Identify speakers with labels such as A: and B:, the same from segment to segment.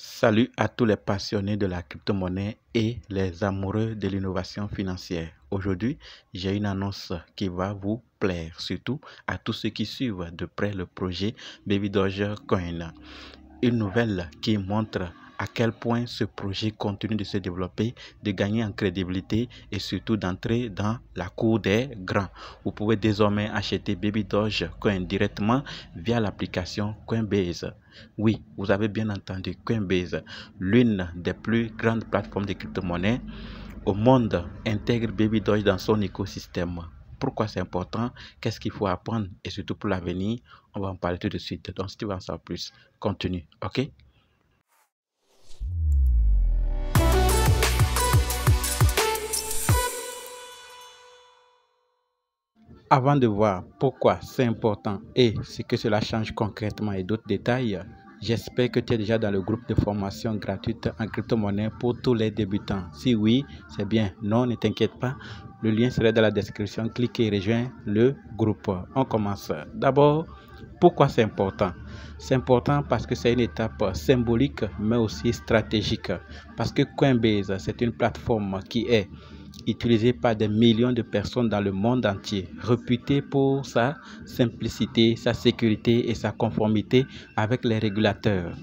A: Salut à tous les passionnés de la crypto-monnaie et les amoureux de l'innovation financière. Aujourd'hui, j'ai une annonce qui va vous plaire, surtout à tous ceux qui suivent de près le projet Baby Dogecoin. Une nouvelle qui montre à quel point ce projet continue de se développer, de gagner en crédibilité et surtout d'entrer dans la cour des grands. Vous pouvez désormais acheter Baby Dogecoin directement via l'application Coinbase. Oui, vous avez bien entendu, Coinbase, l'une des plus grandes plateformes de crypto-monnaie au monde, intègre Baby Doge dans son écosystème. Pourquoi c'est important? Qu'est-ce qu'il faut apprendre? Et surtout pour l'avenir, on va en parler tout de suite. Donc, si tu veux en savoir plus, continue, ok? Avant de voir pourquoi c'est important et ce que cela change concrètement et d'autres détails, j'espère que tu es déjà dans le groupe de formation gratuite en crypto-monnaie pour tous les débutants. Si oui, c'est bien. Non, ne t'inquiète pas. Le lien serait dans la description. Clique et rejoins le groupe. On commence. D'abord, pourquoi c'est important? C'est important parce que c'est une étape symbolique mais aussi stratégique. Parce que Coinbase, c'est une plateforme qui est utilisée par des millions de personnes dans le monde entier, réputée pour sa simplicité, sa sécurité et sa conformité avec les régulateurs.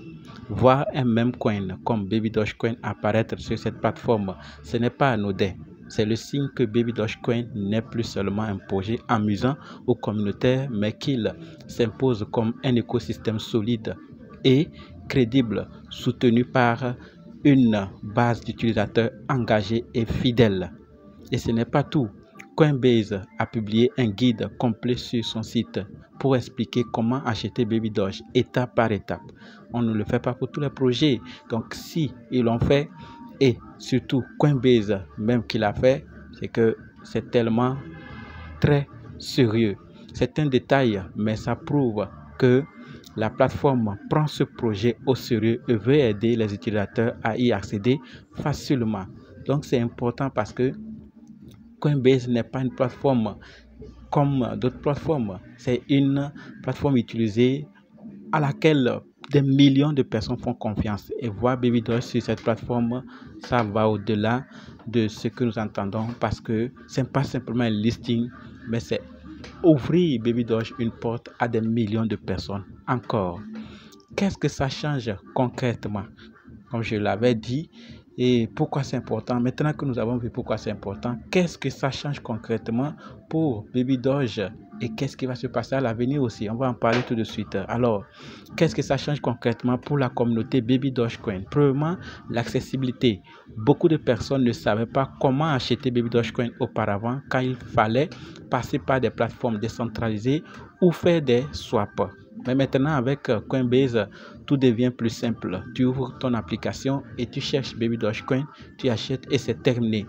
A: Voir un même coin comme Baby Dogecoin apparaître sur cette plateforme, ce n'est pas anodin. C'est le signe que Baby Dogecoin n'est plus seulement un projet amusant ou communautaire, mais qu'il s'impose comme un écosystème solide et crédible, soutenu par une base d'utilisateurs engagés et fidèles. Et ce n'est pas tout. Coinbase a publié un guide complet sur son site pour expliquer comment acheter Baby Doge étape par étape. On ne le fait pas pour tous les projets. Donc si ils l'ont fait, et surtout Coinbase même qui l'a fait, c'est que c'est tellement très sérieux. C'est un détail, mais ça prouve que la plateforme prend ce projet au sérieux et veut aider les utilisateurs à y accéder facilement. Donc c'est important parce que Coinbase n'est pas une plateforme comme d'autres plateformes. C'est une plateforme utilisée à laquelle des millions de personnes font confiance. Et voir Baby Doge sur cette plateforme, ça va au-delà de ce que nous entendons parce que ce n'est pas simplement un listing, mais c'est ouvrir Baby Doge une porte à des millions de personnes. Encore, qu'est-ce que ça change concrètement? Comme je l'avais dit, et pourquoi c'est important? Maintenant que nous avons vu pourquoi c'est important, qu'est-ce que ça change concrètement pour Baby Doge et qu'est-ce qui va se passer à l'avenir aussi? On va en parler tout de suite. Alors, qu'est-ce que ça change concrètement pour la communauté Baby Dogecoin? Premièrement, l'accessibilité. Beaucoup de personnes ne savaient pas comment acheter Baby Dogecoin auparavant quand il fallait passer par des plateformes décentralisées ou faire des swaps. Mais maintenant, avec Coinbase, tout devient plus simple. Tu ouvres ton application et tu cherches Baby Dogecoin, tu achètes et c'est terminé.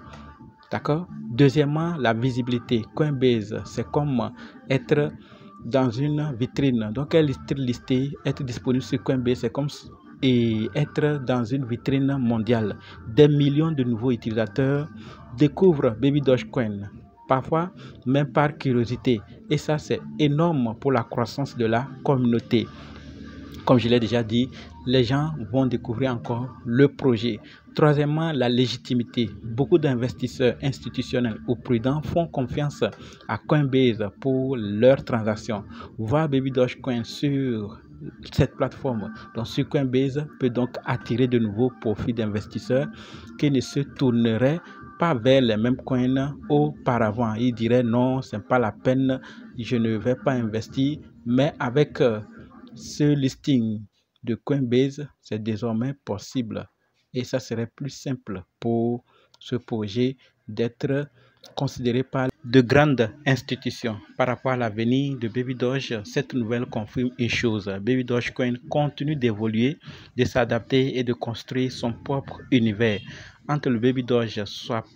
A: D'accord? Deuxièmement, la visibilité. Coinbase, c'est comme être dans une vitrine. Donc, être listé, être disponible sur Coinbase, c'est comme et être dans une vitrine mondiale. Des millions de nouveaux utilisateurs découvrent Baby Dogecoin, parfois même par curiosité. Et ça, c'est énorme pour la croissance de la communauté. Comme je l'ai déjà dit, les gens vont découvrir encore le projet. Troisièmement, la légitimité. Beaucoup d'investisseurs institutionnels ou prudents font confiance à Coinbase pour leurs transactions. Voir Baby Dogecoin sur cette plateforme, donc sur Coinbase, peut donc attirer de nouveaux profits d'investisseurs qui ne se tourneraient pas vers les mêmes coins auparavant. Ils diraient non, ce n'est pas la peine, je ne vais pas investir, mais avec ce listing de Coinbase, c'est désormais possible et ça serait plus simple pour ce projet d'être considéré par de grandes institutions. Par rapport à l'avenir de Baby Doge, cette nouvelle confirme une chose. Baby Dogecoin continue d'évoluer, de s'adapter et de construire son propre univers. Entre le Baby Doge Swap,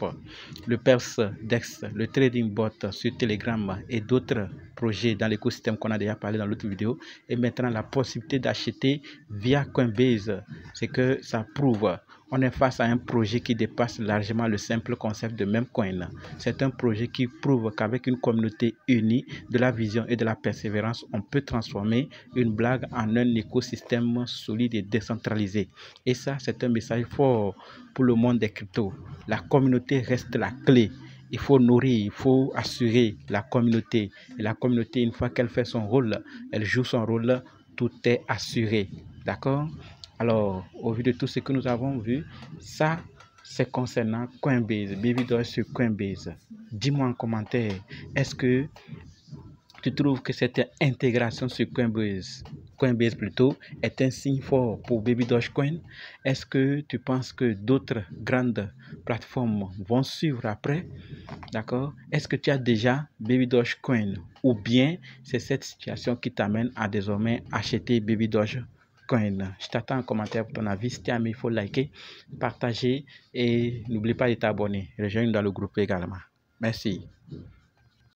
A: le Pulse Dex, le Trading Bot sur Telegram et d'autres projets dans l'écosystème qu'on a déjà parlé dans l'autre vidéo, et maintenant la possibilité d'acheter via Coinbase, c'est que ça prouve on est face à un projet qui dépasse largement le simple concept de Memecoin. C'est un projet qui prouve qu'avec une communauté unie, de la vision et de la persévérance, on peut transformer une blague en un écosystème solide et décentralisé. Et ça, c'est un message fort pour le monde des cryptos. La communauté reste la clé. Il faut nourrir, il faut assurer la communauté. Et la communauté, une fois qu'elle fait son rôle, elle joue son rôle, tout est assuré. D'accord? Alors, au vu de tout ce que nous avons vu, ça, c'est concernant Coinbase, BabyDoge sur Coinbase. Dis-moi en commentaire, est-ce que tu trouves que cette intégration sur Coinbase plutôt, est un signe fort pour Baby Dogecoin? Est-ce que tu penses que d'autres grandes plateformes vont suivre après? D'accord? Est-ce que tu as déjà Baby Dogecoin? Ou bien c'est cette situation qui t'amène à désormais acheter Baby Dogecoin? Je t'attends en commentaire pour ton avis. Si tu as aimé, il faut liker, partager et n'oublie pas de t'abonner. Rejoins-nous dans le groupe également. Merci.